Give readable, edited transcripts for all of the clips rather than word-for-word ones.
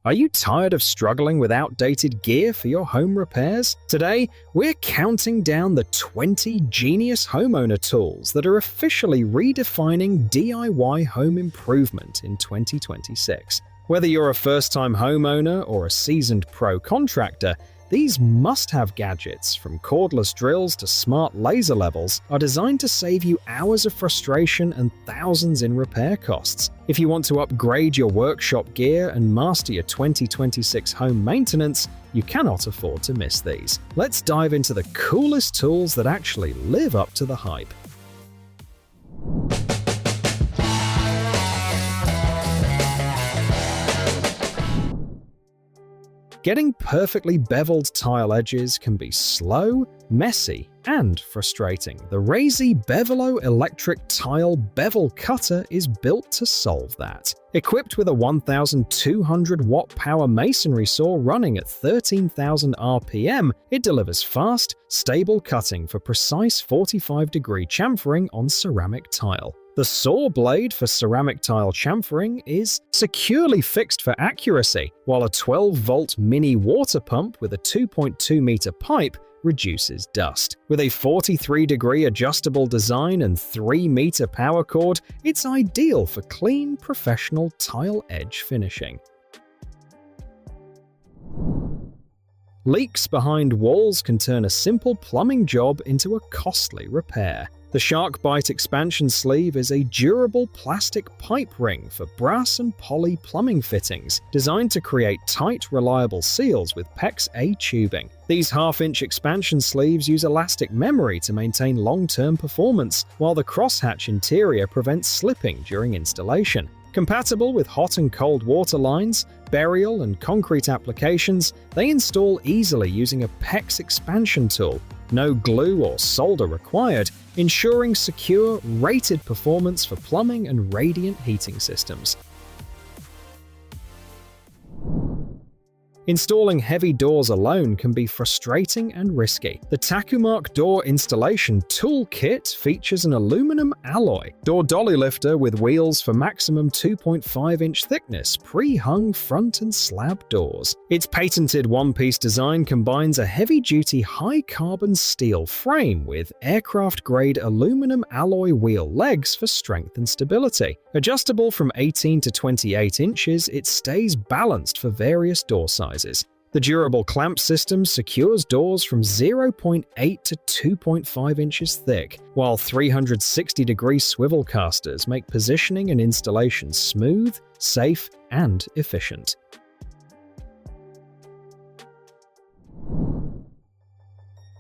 Are you tired of struggling with outdated gear for your home repairs? Today, we're counting down the 20 Genius Homeowner Tools that are officially redefining DIY home improvement in 2026. Whether you're a first-time homeowner or a seasoned pro contractor, these must-have gadgets, from cordless drills to smart laser levels, are designed to save you hours of frustration and thousands in repair costs. If you want to upgrade your workshop gear and master your 2026 home maintenance, you cannot afford to miss these. Let's dive into the coolest tools that actually live up to the hype. Getting perfectly beveled tile edges can be slow, messy, and frustrating. The Raizi Bevelo electric tile bevel cutter is built to solve that. Equipped with a 1,200 watt power masonry saw running at 13,000 RPM, it delivers fast, stable cutting for precise 45-degree chamfering on ceramic tile. The saw blade for ceramic tile chamfering is securely fixed for accuracy, while a 12-volt mini water pump with a 2.2-meter pipe reduces dust. With a 43-degree adjustable design and 3-meter power cord, it's ideal for clean, professional tile edge finishing. Leaks behind walls can turn a simple plumbing job into a costly repair. The SharkBite expansion sleeve is a durable plastic pipe ring for brass and poly plumbing fittings, designed to create tight, reliable seals with PEX-A tubing. These half-inch expansion sleeves use elastic memory to maintain long-term performance, while the crosshatch interior prevents slipping during installation. Compatible with hot and cold water lines, burial, and concrete applications, they install easily using a PEX expansion tool. No glue or solder required, ensuring secure, rated performance for plumbing and radiant heating systems. Installing heavy doors alone can be frustrating and risky. The Takumark door installation toolkit features an aluminum alloy door dolly lifter with wheels for maximum 2.5-inch thickness, pre-hung front and slab doors. Its patented one-piece design combines a heavy-duty high-carbon steel frame with aircraft-grade aluminum alloy wheel legs for strength and stability. Adjustable from 18 to 28 inches, it stays balanced for various door sizes. The durable clamp system secures doors from 0.8 to 2.5 inches thick, while 360-degree swivel casters make positioning and installation smooth, safe, and efficient.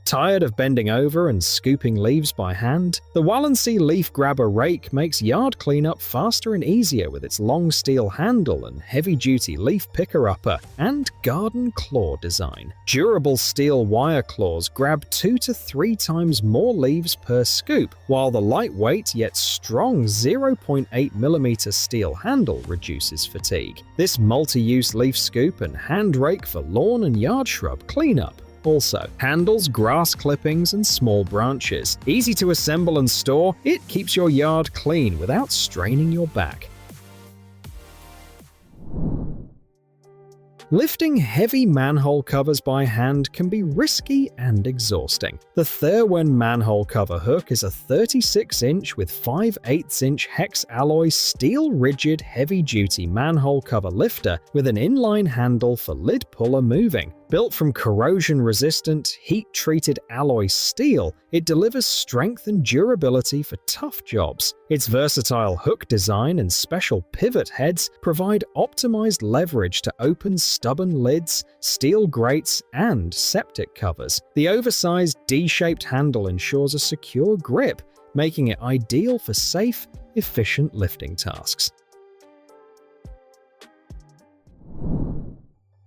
Tired of bending over and scooping leaves by hand? The Walensee Leaf Grabber Rake makes yard cleanup faster and easier with its long steel handle and heavy-duty leaf picker-upper and garden claw design. Durable steel wire claws grab 2 to 3 times more leaves per scoop, while the lightweight yet strong 0.8mm steel handle reduces fatigue. This multi-use leaf scoop and hand rake for lawn and yard shrub cleanup also handles grass clippings and small branches. Easy to assemble and store, it keeps your yard clean without straining your back. Lifting heavy manhole covers by hand can be risky and exhausting. The Therwen manhole cover hook is a 36-inch with 5/8-inch hex alloy steel-rigid heavy-duty manhole cover lifter with an inline handle for lid puller moving. Built from corrosion-resistant, heat-treated alloy steel, it delivers strength and durability for tough jobs. Its versatile hook design and special pivot heads provide optimized leverage to open stubborn lids, steel grates, and septic covers. The oversized D-shaped handle ensures a secure grip, making it ideal for safe, efficient lifting tasks.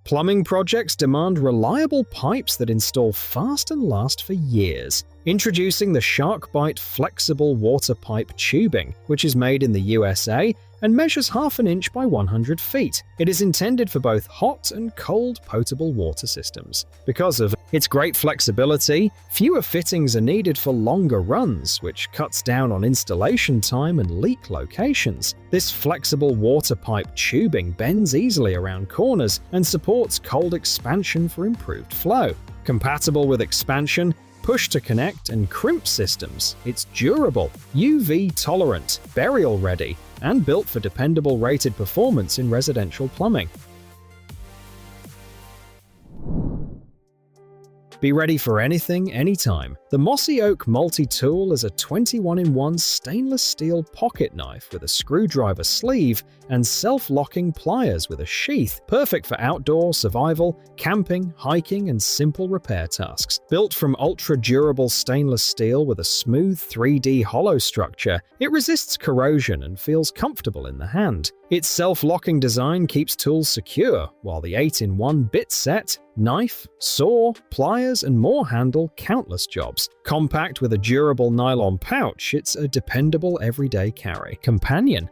Plumbing projects demand reliable pipes that install fast and last for years. Introducing the SharkBite flexible water pipe tubing, which is made in the USA and measures 1/2 inch by 100 feet. It is intended for both hot and cold potable water systems. Because of its great flexibility, fewer fittings are needed for longer runs, which cuts down on installation time and leak locations. This flexible water pipe tubing bends easily around corners and supports cold expansion for improved flow. Compatible with expansion, push-to-connect, and crimp systems, it's durable, UV-tolerant, burial-ready, and built for dependable rated performance in residential plumbing. Be ready for anything, anytime. The Mossy Oak Multitool is a 21-in-1 stainless steel pocket knife with a screwdriver sleeve and self-locking pliers with a sheath, perfect for outdoor, survival, camping, hiking, and simple repair tasks. Built from ultra-durable stainless steel with a smooth 3D hollow structure, it resists corrosion and feels comfortable in the hand. Its self-locking design keeps tools secure, while the 8-in-1 bit set, knife, saw, pliers, and more handle countless jobs. Compact with a durable nylon pouch, it's a dependable everyday carry. Companion.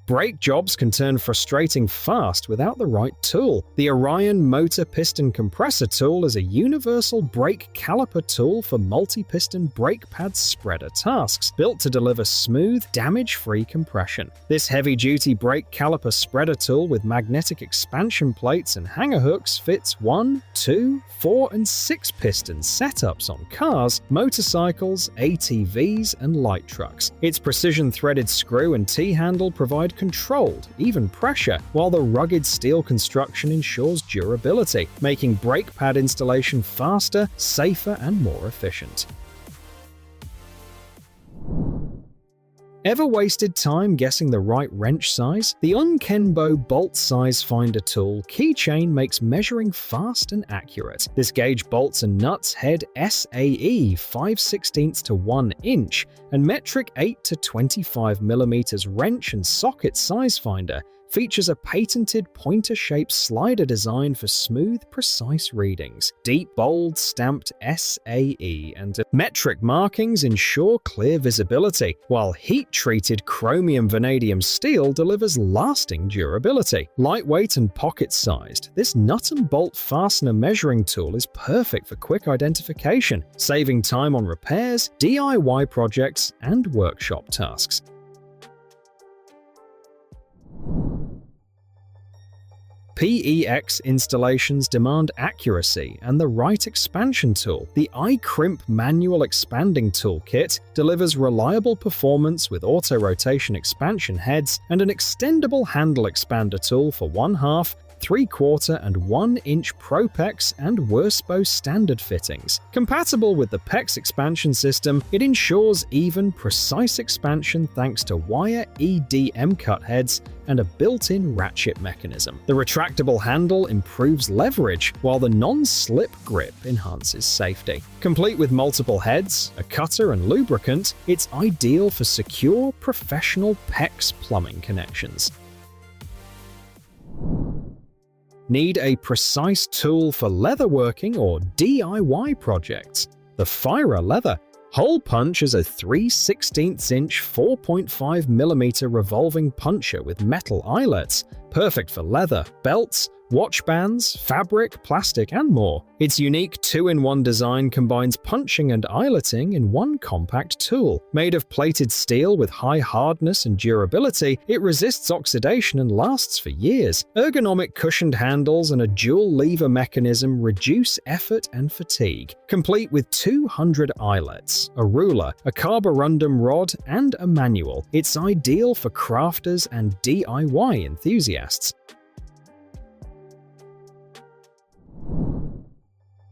Brake jobs can turn frustrating fast without the right tool. The Orion motor piston compressor tool is a universal brake caliper tool for multi-piston brake pad spreader tasks, built to deliver smooth, damage-free compression. This heavy-duty brake caliper spreader tool with magnetic expansion plates and hanger hooks fits 1, 2, 4, and 6 piston setups on cars, motorcycles, ATVs, and light trucks. Its precision-threaded screw and T-handle provide controlled, even pressure, while the rugged steel construction ensures durability, making brake pad installation faster, safer, and more efficient. Ever wasted time guessing the right wrench size? The Unkenbo bolt size finder tool Keychain makes measuring fast and accurate. This gauge bolts and nuts head SAE 5/16 to 1 inch and metric 8 to 25 mm wrench and socket size finder features a patented pointer-shaped slider design for smooth, precise readings. Deep, bold, stamped SAE and metric markings ensure clear visibility, while heat-treated chromium vanadium steel delivers lasting durability. Lightweight and pocket-sized, this nut and bolt fastener measuring tool is perfect for quick identification, saving time on repairs, DIY projects, and workshop tasks. PEX installations demand accuracy and the right expansion tool. The iCrimp manual expanding toolkit delivers reliable performance with auto-rotation expansion heads and an extendable handle expander tool for 1/2, 3/4, and 1 inch ProPEX and Worspo standard fittings. Compatible with the PEX expansion system, it ensures even, precise expansion thanks to wire EDM cut heads and a built-in ratchet mechanism. The retractable handle improves leverage, while the non-slip grip enhances safety. Complete with multiple heads, a cutter, and lubricant, it's ideal for secure, professional PEX plumbing connections. Need a precise tool for leatherworking or DIY projects? The Phirah leather hole punch is a 3/16 inch 4.5 mm revolving puncher with metal eyelets, perfect for leather, belts, watch bands, fabric, plastic, and more. Its unique 2-in-1 design combines punching and eyeletting in one compact tool. Made of plated steel with high hardness and durability, it resists oxidation and lasts for years. Ergonomic cushioned handles and a dual lever mechanism reduce effort and fatigue. Complete with 200 eyelets, a ruler, a carborundum rod, and a manual, it's ideal for crafters and DIY enthusiasts.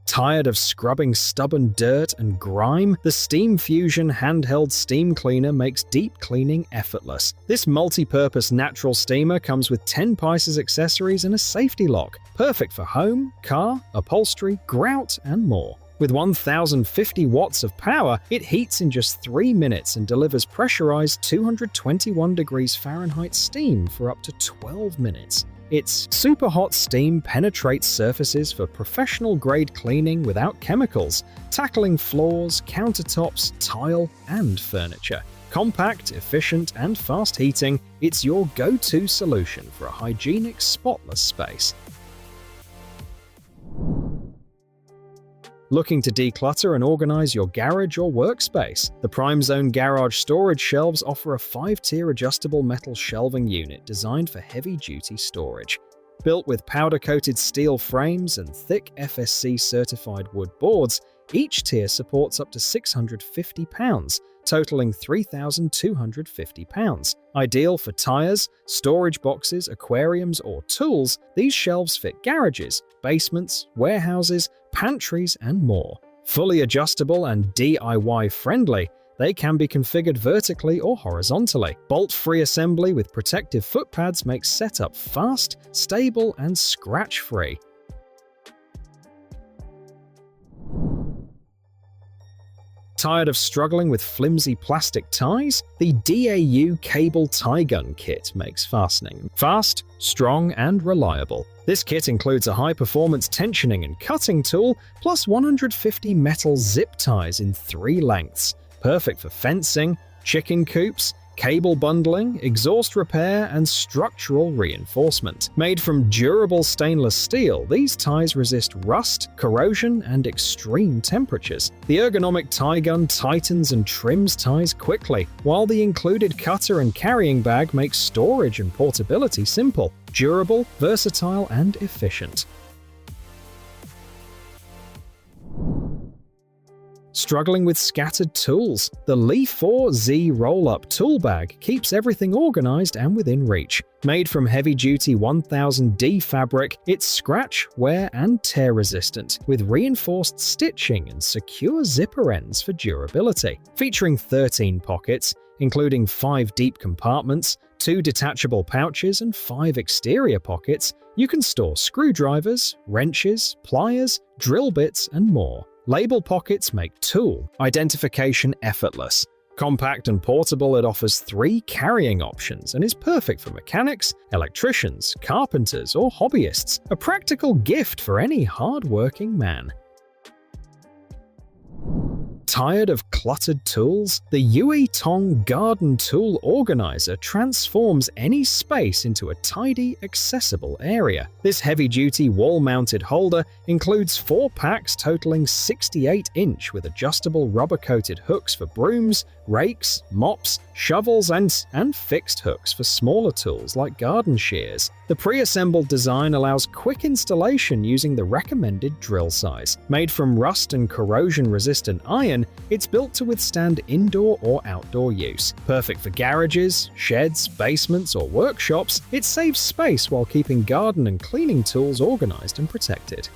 Tired of scrubbing stubborn dirt and grime? The SteamFusion handheld steam cleaner makes deep cleaning effortless. This multi-purpose natural steamer comes with 10 pieces accessories and a safety lock, perfect for home, car, upholstery, grout, and more. With 1050 watts of power, it heats in just 3 minutes and delivers pressurized 221 degrees Fahrenheit steam for up to 12 minutes. Its super hot steam penetrates surfaces for professional-grade cleaning without chemicals, tackling floors, countertops, tile, and furniture. Compact, efficient, and fast heating, it's your go-to solution for a hygienic, spotless space. Looking to declutter and organize your garage or workspace? The PrimeZone garage storage shelves offer a 5-tier adjustable metal shelving unit designed for heavy-duty storage. Built with powder-coated steel frames and thick FSC-certified wood boards, each tier supports up to 650 pounds, totaling 3,250 pounds. Ideal for tires, storage boxes, aquariums, or tools, these shelves fit garages, basements, warehouses, pantries, and more. Fully adjustable and DIY-friendly, they can be configured vertically or horizontally. Bolt-free assembly with protective foot pads makes setup fast, stable, and scratch-free. Tired of struggling with flimsy plastic ties? The DAU Cable Tie Gun Kit makes fastening fast, strong, and reliable. This kit includes a high-performance tensioning and cutting tool, plus 150 metal zip ties in 3 lengths. Perfect for fencing, chicken coops, cable bundling, exhaust repair, and structural reinforcement. Made from durable stainless steel, these ties resist rust, corrosion, and extreme temperatures. The ergonomic tie gun tightens and trims ties quickly, while the included cutter and carrying bag makes storage and portability simple, durable, versatile, and efficient. Struggling with scattered tools? The Lefor Z Roll-Up Tool Bag keeps everything organized and within reach. Made from heavy-duty 1000D fabric, it's scratch, wear, and tear-resistant, with reinforced stitching and secure zipper ends for durability. Featuring 13 pockets, including 5 deep compartments, 2 detachable pouches, and 5 exterior pockets, you can store screwdrivers, wrenches, pliers, drill bits, and more. Label pockets make tool identification effortless. Compact and portable, it offers 3 carrying options and is perfect for mechanics, electricians, carpenters, or hobbyists. A practical gift for any hard-working man. Tired of cluttered tools? The YueTong Garden Tool Organizer transforms any space into a tidy, accessible area. This heavy-duty wall-mounted holder includes 4 packs totaling 68-inch with adjustable rubber-coated hooks for brooms, rakes, mops, shovels, and fixed hooks for smaller tools like garden shears. The pre-assembled design allows quick installation using the recommended drill size. Made from rust and corrosion-resistant iron, it's built to withstand indoor or outdoor use. Perfect for garages, sheds, basements, or workshops, it saves space while keeping garden and cleaning tools organized and protected.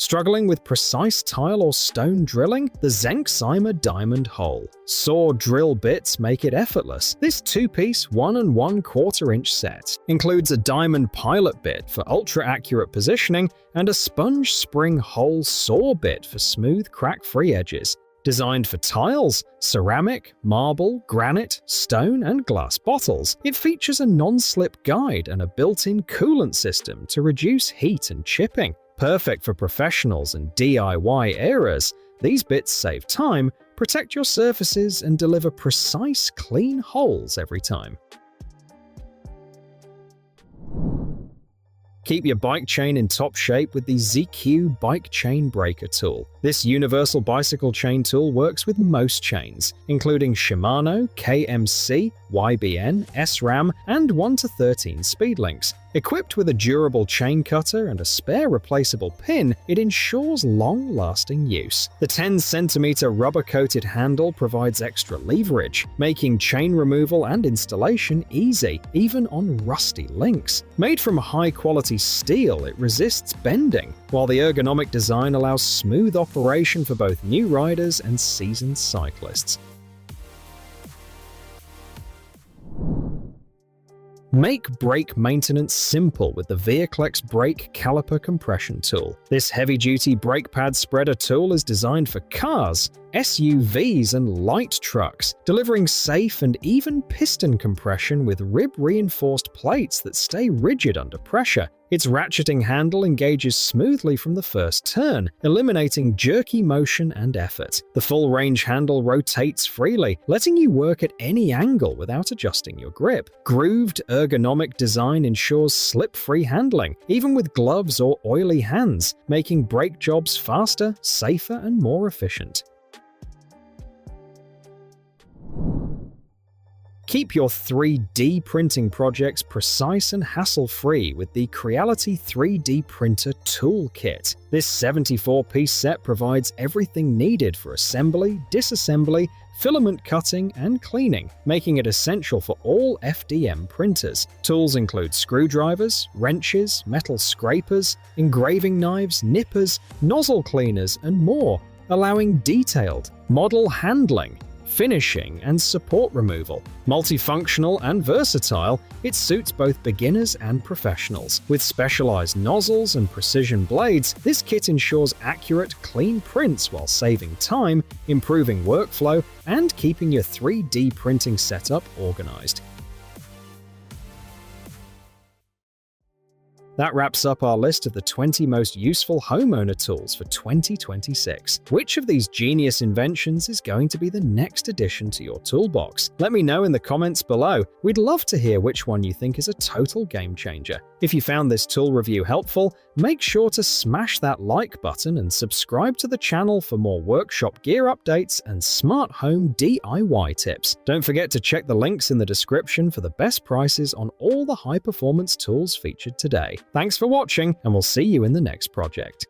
Struggling with precise tile or stone drilling? The Znximer Diamond Hole. Saw drill bits make it effortless. This 2-piece 1 1/4 inch set includes a diamond pilot bit for ultra-accurate positioning and a sponge spring hole saw bit for smooth, crack-free edges. Designed for tiles, ceramic, marble, granite, stone, and glass bottles, it features a non-slip guide and a built-in coolant system to reduce heat and chipping. Perfect for professionals and DIY errors, these bits save time, protect your surfaces, and deliver precise, clean holes every time. Keep your bike chain in top shape with the Zhiqiu Bike Chain Breaker Tool. This universal bicycle chain tool works with most chains, including Shimano, KMC, YBN, SRAM, and 1 to 13 speed links. Equipped with a durable chain cutter and a spare replaceable pin, it ensures long-lasting use. The 10cm rubber-coated handle provides extra leverage, making chain removal and installation easy, even on rusty links. Made from high-quality steel, it resists bending, while the ergonomic design allows smooth operation for both new riders and seasoned cyclists. Make brake maintenance simple with the Vehiclex Brake Caliper Compression Tool. This heavy-duty brake pad spreader tool is designed for cars, SUVs and light trucks, delivering safe and even piston compression with rib-reinforced plates that stay rigid under pressure. Its ratcheting handle engages smoothly from the first turn, eliminating jerky motion and effort. The full-range handle rotates freely, letting you work at any angle without adjusting your grip. Grooved, ergonomic design ensures slip-free handling, even with gloves or oily hands, making brake jobs faster, safer, and more efficient. Keep your 3D printing projects precise and hassle-free with the Creality 3D Printer Toolkit. This 74-piece set provides everything needed for assembly, disassembly, filament cutting, and cleaning, making it essential for all FDM printers. Tools include screwdrivers, wrenches, metal scrapers, engraving knives, nippers, nozzle cleaners, and more, allowing detailed model handling, finishing, and support removal. Multifunctional and versatile, it suits both beginners and professionals. With specialized nozzles and precision blades, this kit ensures accurate, clean prints while saving time, improving workflow, and keeping your 3D printing setup organized. That wraps up our list of the 20 most useful homeowner tools for 2026. Which of these genius inventions is going to be the next addition to your toolbox? Let me know in the comments below. We'd love to hear which one you think is a total game changer. If you found this tool review helpful, make sure to smash that like button and subscribe to the channel for more workshop gear updates and smart home DIY tips. Don't forget to check the links in the description for the best prices on all the high-performance tools featured today. Thanks for watching, and we'll see you in the next project.